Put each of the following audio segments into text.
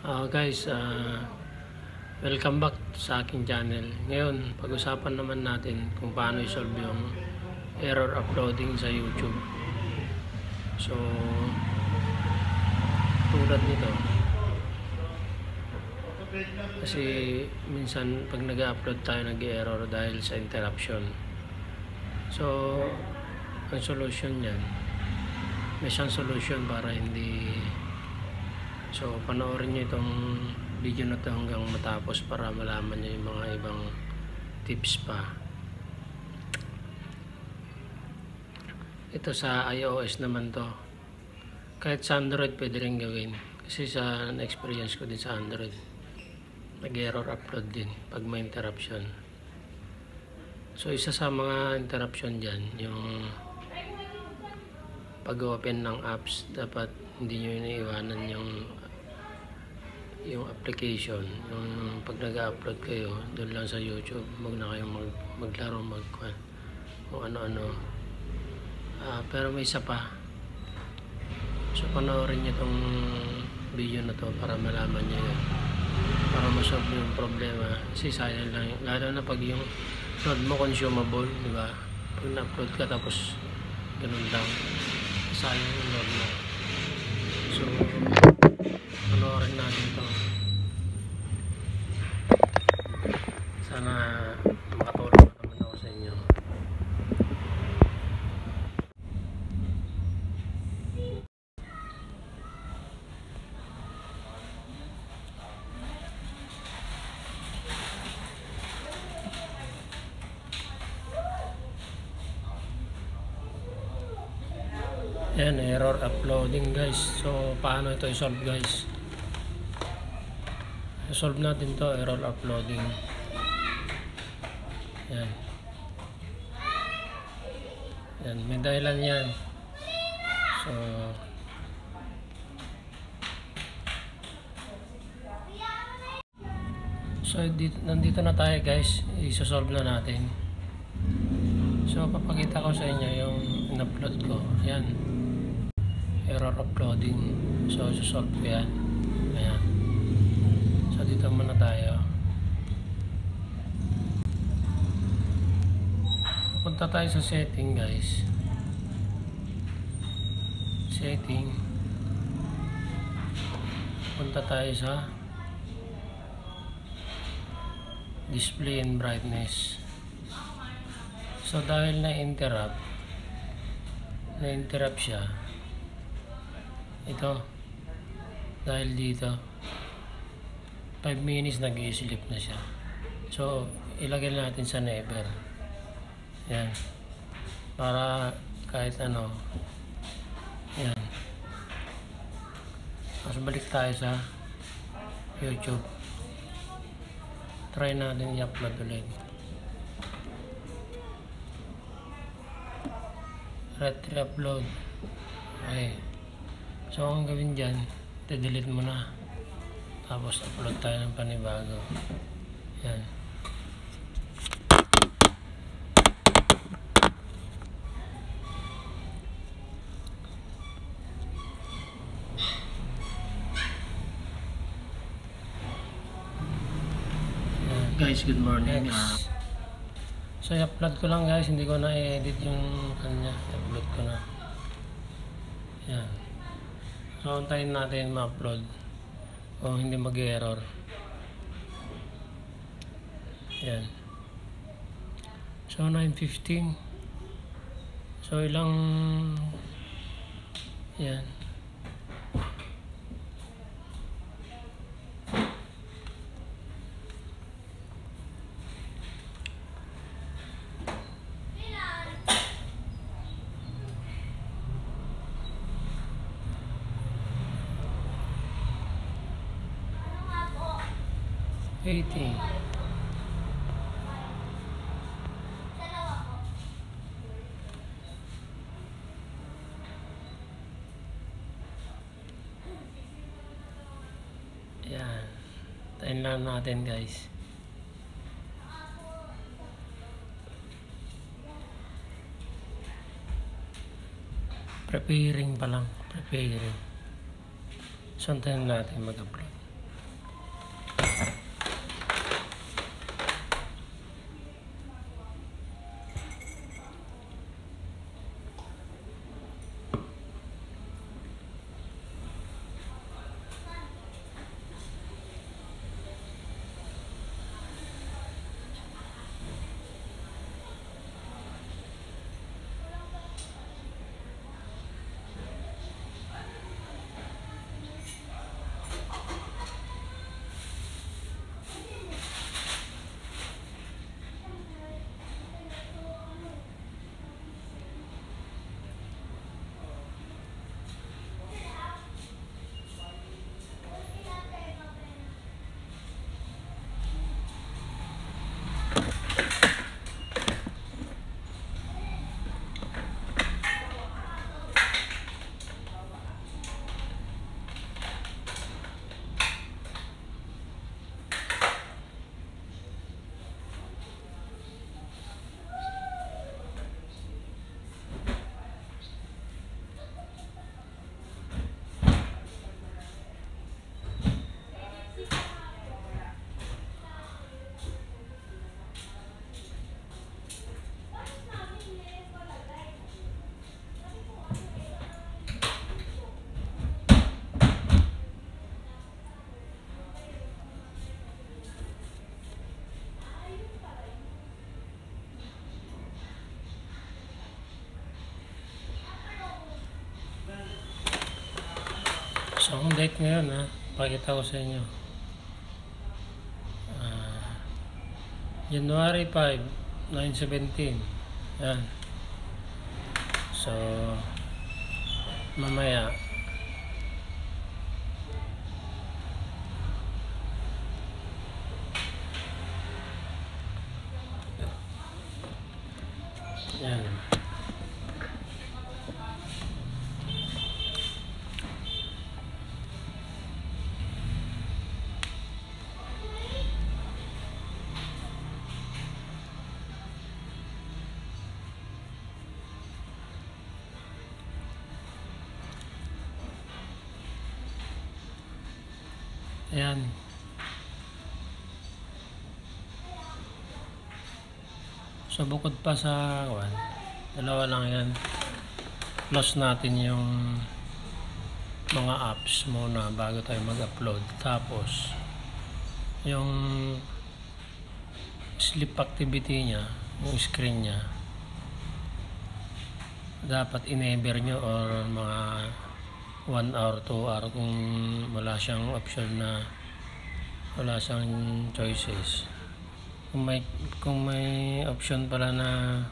Guys, welcome back sa aking channel. Ngayon, pag-usapan naman natin kung paano i-solve yung error uploading sa YouTube. So, tulad nito. Kasi minsan pag nag-upload tayo nag-error dahil sa interruption. So, ang solution yan, may siyang solution para hindi. So, panoorin nyo itong video na ito hanggang matapos para malaman nyo yung mga ibang tips pa. Ito sa iOS naman to. Kahit sa Android pwede rin gawin. Kasi sa na-experience ko din sa Android, nag-error upload din pag may interruption. So, isa sa mga interruption dyan, yung pag-open ng apps, dapat hindi nyo iniiwanan yung application. Yung pag nag-upload kayo doon lang sa YouTube, huwag na kayong maglaro, kung ano-ano. Pero may isa pa. So panoorin nyo itong video na to para malaman nyo yun, para masolve yung problema. Kasi sayang lang, lalo na pag yung load mo consumable, di ba? Pag na-upload ka tapos ganun lang, sayang yung load mo. So panoorin natin to. Sana makatulong naman ako sa inyo. Yan, error uploading guys. So paano ito i-solve guys? I-solve natin to, error uploading. Yan. Yan, may dahilan yan. So nandito na tayo guys, i-solve na natin. So papakita ko sa inyo yung in-upload ko. Yan, error uploading. So i-solve ko yan. Ayan. So dito muna tayo. Punta tayo sa setting guys. Setting. Punta tayo sa display and brightness. So dahil na-interrupt siya, ito, dahil dito 5 minutes nag-i-sleep na siya. So ilagay natin sa never. Yan, para kahit ano. Yan. Tapos balik tayo sa YouTube. Try natin i-upload ulit. Re-upload. Okay. So ang gawin dyan, delete mo na. Tapos upload tayo ng panibago. Yan. Guys, good morning. So i-upload ko lang guys, hindi ko na i-edit yung kanya. I-upload ko na. Yan. So antayin natin ma-upload o hindi mag-error. Yan. So 9:15. So ilang, yan, Yan. Tayin lang natin guys. Preparing pa lang. Preparing. So, antayin natin mag-upload. date ngayon ha. Pakita ko sa inyo. January 5, 9/17. Yan. So, mamaya. Yan. Ayan. So, bukod pa sa dalawa lang yan. Close natin yung mga apps muna bago tayo mag-upload. Tapos, yung sleep activity niya, yung screen niya, dapat enable nyo or mga 1 hour, 2 hour kung wala siyang option na wala siyang choices. Kung may option pala na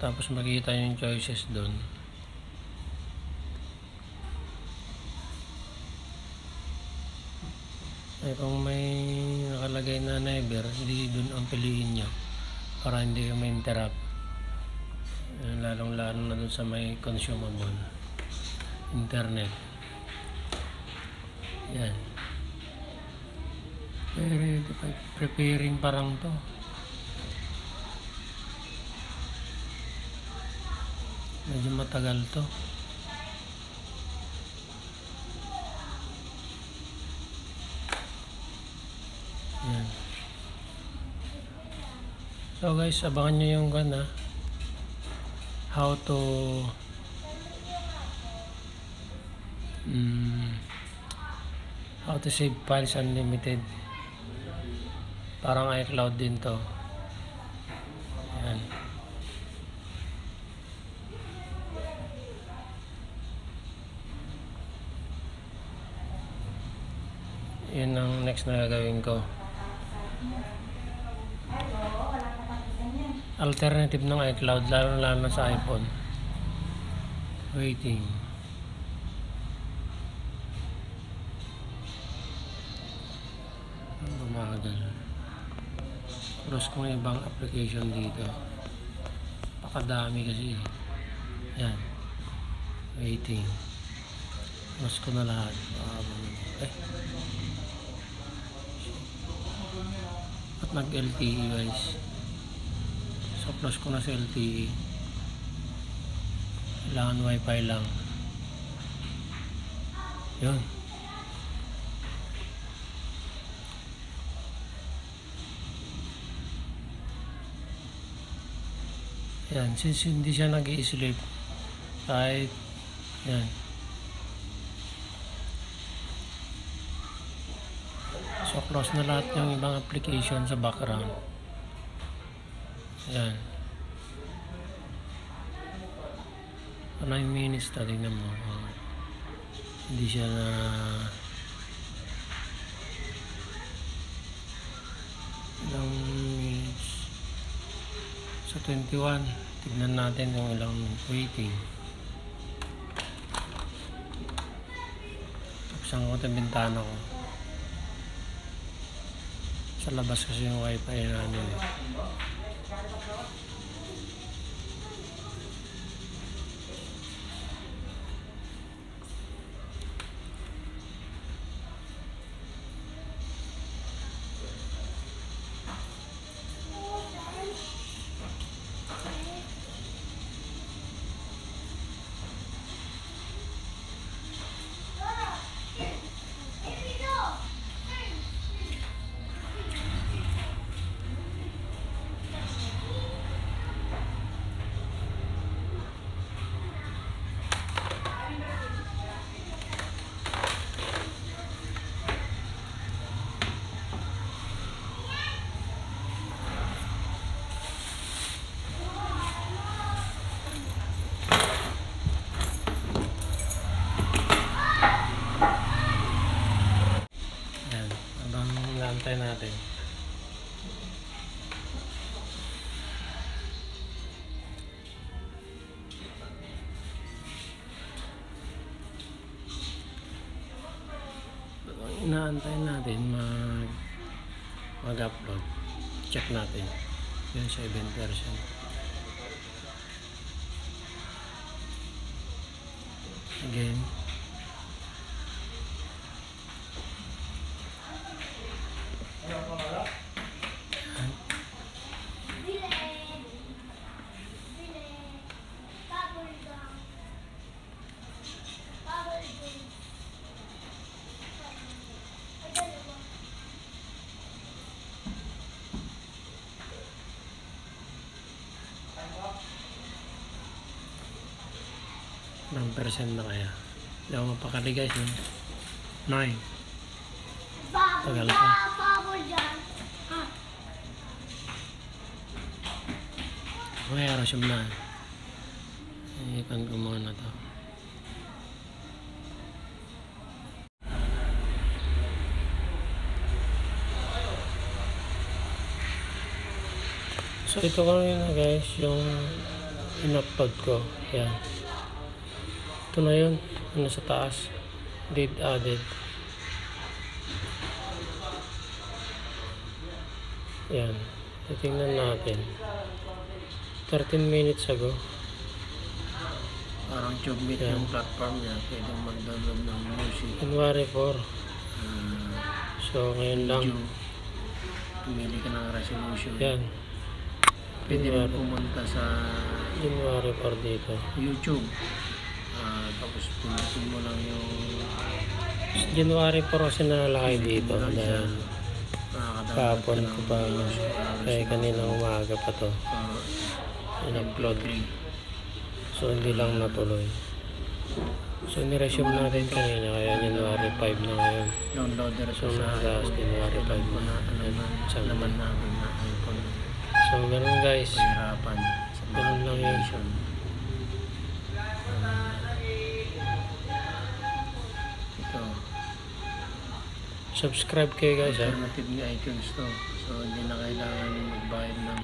tapos makita yung choices doon, kung may nakalagay na never, hindi doon ang piliin nyo para hindi kayo ma-interrupt, lalong lalo na doon sa may consumable internet. Yan. Preparing parang to. Medyo matagal to. Yan. So guys, abangan nyo yung how to save files unlimited. Parang iCloud din to. Yan. Yun ang next na gagawin ko. Alternative ng iCloud, lalo na sa iPhone. Waiting. Bumagal. Cross ko yung ibang application dito. Pakadami kasi. Yan. Waiting. Cross ko na lahat. At nag-LTE guys. So close ko na sa LTE. Kailangan wifi lang. Yun. Yan, since hindi siya nag-i-sleep, kahit yan. So close na lahat yung ibang application sa background. Yan. 9 minutes na, tingnan mo. Hindi siya na ilang minutes. Sa 21, tignan natin kung ilang waiting. Tapos ko ito yung bintana ko. Sa labas kasi yung wifi namin. Antay natin. Inaantay natin mag-upload. Check natin. Yun 7%. Again. Ilang percent na kaya? Hindi ako mapakali guys. 9. Tagal pa. Okay, arasyom na. Ikan ko muna to. So ito kanina guys, yung in-upload ko. Yan. Ito na yun, ano sa taas, date added. Yan, titingnan natin. 13 minutes ago. Parang Jobmeet yung platform niya, pwede mag-download ng music. January 4. So ngayon lang. Pumili ka ng resolution. Yan. Pwede rin pumunta sa January 4 dito. YouTube. Tapos pinutin mo lang yung January 4 kasi nalalaki dito dahil kahapon ko pa kaya kanina umaga pa to in-upload, so hindi lang natuloy. So niresume natin kanina kaya January 5 na ngayon. So nasa January 5 na naman namin na iPhone. So ganun guys, ganun lang yun. Subscribe kayo guys ha. Alternative ni iTunes to. So hindi na kailangan magbayad ng